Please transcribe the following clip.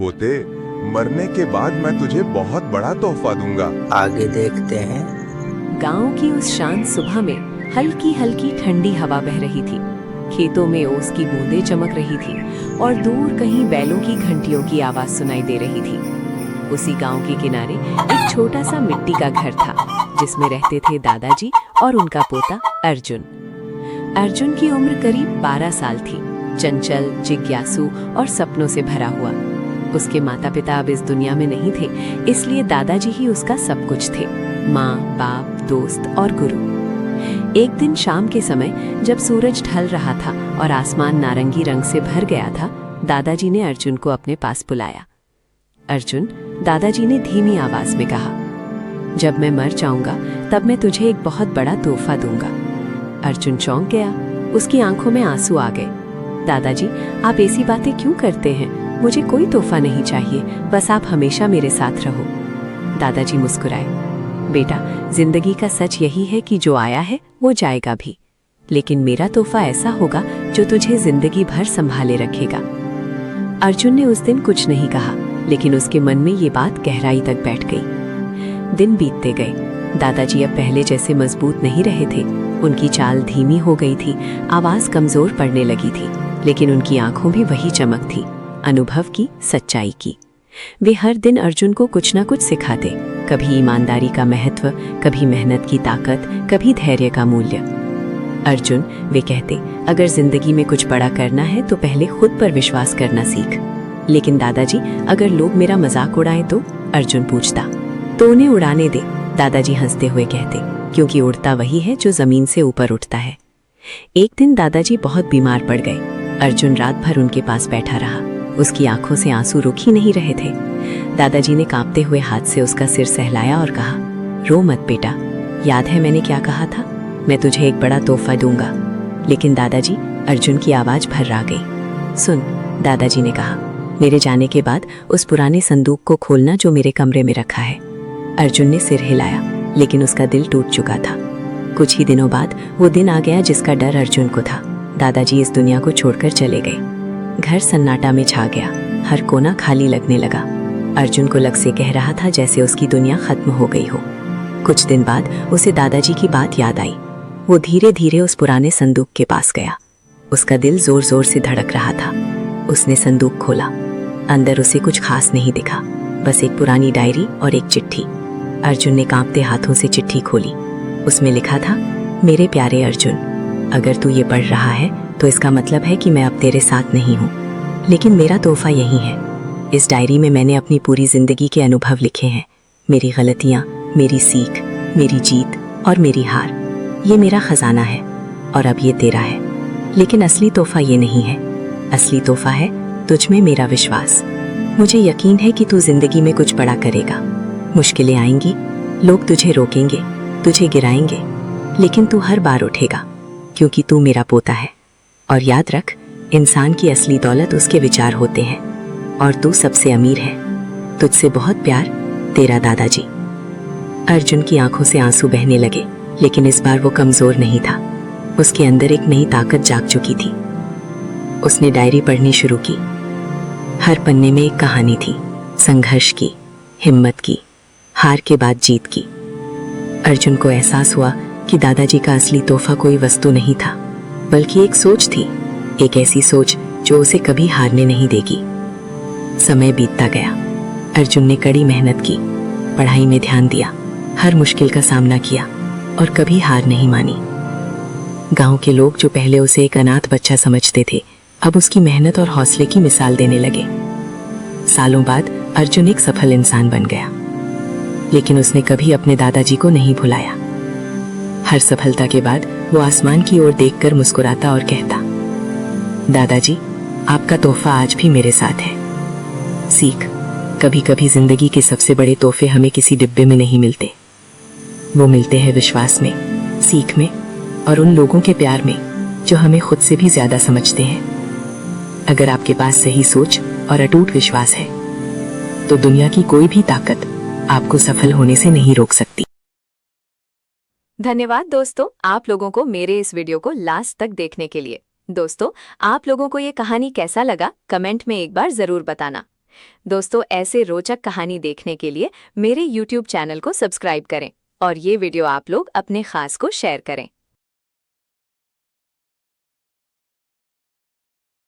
पोते, मरने के बाद मैं तुझे बहुत बड़ा तोहफा दूंगा। आगे देखते हैं। गांव की उस शांत सुबह में हल्की हल्की ठंडी हवा बह रही थी। खेतों में ओस की बूंदें चमक रही थी और दूर कहीं बैलों की घंटियों की आवाज सुनाई दे रही थी। उसी गांव के किनारे एक छोटा सा मिट्टी का घर था, जिसमें रहते थे दादाजी और उनका पोता अर्जुन। अर्जुन की उम्र करीब 12 साल थी, चंचल, जिज्ञासु और सपनों से भरा हुआ। उसके माता पिता अब इस दुनिया में नहीं थे, इसलिए दादाजी ही उसका सब कुछ थे, माँ, बाप, दोस्त और गुरु। एक दिन शाम के समय जब सूरज ढल रहा था और आसमान नारंगी रंग से भर गया था, दादाजी ने अर्जुन को अपने पास बुलाया। अर्जुन, दादाजी ने धीमी आवाज में कहा, जब मैं मर जाऊंगा तब मैं तुझे एक बहुत बड़ा तोहफा दूंगा। अर्जुन चौंक गया, उसकी आंखों में आंसू आ गए। दादाजी, आप ऐसी बातें क्यों करते हैं? मुझे कोई तोहफा नहीं चाहिए, बस आप हमेशा मेरे साथ रहो। दादाजी मुस्कुराए, बेटा, जिंदगी का सच यही है कि जो आया है वो जाएगा भी, लेकिन मेरा तोहफा ऐसा होगा जो तुझे जिंदगी भर संभाले रखेगा। अर्जुन ने उस दिन कुछ नहीं कहा, लेकिन उसके मन में ये बात गहराई तक बैठ गई। दिन बीतते गए। दादाजी अब पहले जैसे मजबूत नहीं रहे थे। उनकी चाल धीमी हो गई थी, आवाज कमजोर पड़ने लगी थी, लेकिन उनकी आंखों में वही चमक थी, अनुभव की, सच्चाई की। वे हर दिन अर्जुन को कुछ न कुछ सिखाते, कभी ईमानदारी का महत्व, कभी मेहनत की ताकत, कभी धैर्य का मूल्य। अर्जुन, वे कहते, अगर जिंदगी में कुछ बड़ा करना है तो पहले खुद पर विश्वास करना सीख। लेकिन दादाजी, अगर लोग मेरा मजाक उड़ाएं तो? अर्जुन पूछता। तो उन्हें उड़ाने दे, दादाजी हंसते हुए कहते, क्योंकि उड़ता वही है जो जमीन से ऊपर उठता है। एक दिन दादाजी बहुत बीमार पड़ गए। अर्जुन रात भर उनके पास बैठा रहा। उसकी आंखों से आंसू रुक ही नहीं रहे थे। दादाजी ने कांपते हुए हाथ से उसका सिर सहलाया और कहा, रो मत बेटा, याद है मैंने क्या कहा था? मैं तुझे एक बड़ा तोहफा दूंगा। लेकिन दादाजी, अर्जुन की आवाज भर्रा गई। सुन, दादाजी ने कहा, मेरे जाने के बाद उस पुराने संदूक को खोलना जो मेरे कमरे में रखा है। अर्जुन ने सिर हिलाया, लेकिन उसका दिल टूट चुका था। कुछ ही दिनों बाद वो दिन आ गया जिसका डर अर्जुन को था। दादाजी इस दुनिया को छोड़कर चले गए। घर सन्नाटा में छा गया, हर कोना खाली लगने लगा। अर्जुन को लग से कह रहा था जैसे उसकी दुनिया खत्म हो गई हो। कुछ दिन बाद उसे दादाजी की बात याद आई। वो धीरे धीरे उस पुराने संदूक के पास गया। उसका दिल जोर जोर से धड़क रहा था। उसने संदूक खोला। अंदर उसे कुछ खास नहीं दिखा, बस एक पुरानी डायरी और एक चिट्ठी। अर्जुन ने कांपते हाथों से चिट्ठी खोली। उसमें लिखा था, मेरे प्यारे अर्जुन, अगर तू ये पढ़ रहा है तो इसका मतलब है कि मैं अब तेरे साथ नहीं हूँ, लेकिन मेरा तोहफा यही है। इस डायरी में मैंने अपनी पूरी जिंदगी के अनुभव लिखे हैं, मेरी गलतियाँ, मेरी सीख, मेरी जीत और मेरी हार। ये मेरा खजाना है और अब ये तेरा है। लेकिन असली तोहफा ये नहीं है। असली तोहफा है तुझ में मेरा विश्वास। मुझे यकीन है कि तू जिंदगी में कुछ बड़ा करेगा। मुश्किलें आएंगी, लोग तुझे रोकेंगे, तुझे गिराएंगे, लेकिन तू हर बार उठेगा, क्योंकि तू मेरा पोता है। और याद रख, इंसान की असली दौलत उसके विचार होते हैं, और तू सबसे अमीर है। तुझसे बहुत प्यार, तेरा दादाजी। अर्जुन की आंखों से आंसू बहने लगे, लेकिन इस बार वो कमजोर नहीं था। उसके अंदर एक नई ताकत जाग चुकी थी। उसने डायरी पढ़नी शुरू की। हर पन्ने में एक कहानी थी, संघर्ष की, हिम्मत की, हार के बाद जीत की। अर्जुन को एहसास हुआ कि दादाजी का असली तोहफा कोई वस्तु नहीं था, बल्कि एक सोच थी, एक ऐसी सोच जो उसे कभी हारने नहीं देगी। समय बीतता गया। अर्जुन ने कड़ी मेहनत की, पढ़ाई में ध्यान दिया, हर मुश्किल का सामना किया और कभी हार नहीं मानी। गांव के लोग जो पहले उसे एक अनाथ बच्चा समझते थे, अब उसकी मेहनत और हौसले की मिसाल देने लगे। सालों बाद अर्जुन एक सफल इंसान बन गया, लेकिन उसने कभी अपने दादाजी को नहीं भुलाया। हर सफलता के बाद वो आसमान की ओर देखकर मुस्कुराता और कहता, दादाजी, आपका तोहफा आज भी मेरे साथ है। सीख, कभी कभी जिंदगी के सबसे बड़े तोहफे हमें किसी डिब्बे में नहीं मिलते। वो मिलते हैं विश्वास में, सीख में और उन लोगों के प्यार में जो हमें खुद से भी ज्यादा समझते हैं। अगर आपके पास सही सोच और अटूट विश्वास है, तो दुनिया की कोई भी ताकत आपको सफल होने से नहीं रोक सकती। धन्यवाद दोस्तों, आप लोगों को मेरे इस वीडियो को लास्ट तक देखने के लिए। दोस्तों, आप लोगों को ये कहानी कैसा लगा, कमेंट में एक बार जरूर बताना। दोस्तों, ऐसे रोचक कहानी देखने के लिए मेरे YouTube चैनल को सब्सक्राइब करें और ये वीडियो आप लोग अपने खास को शेयर करें।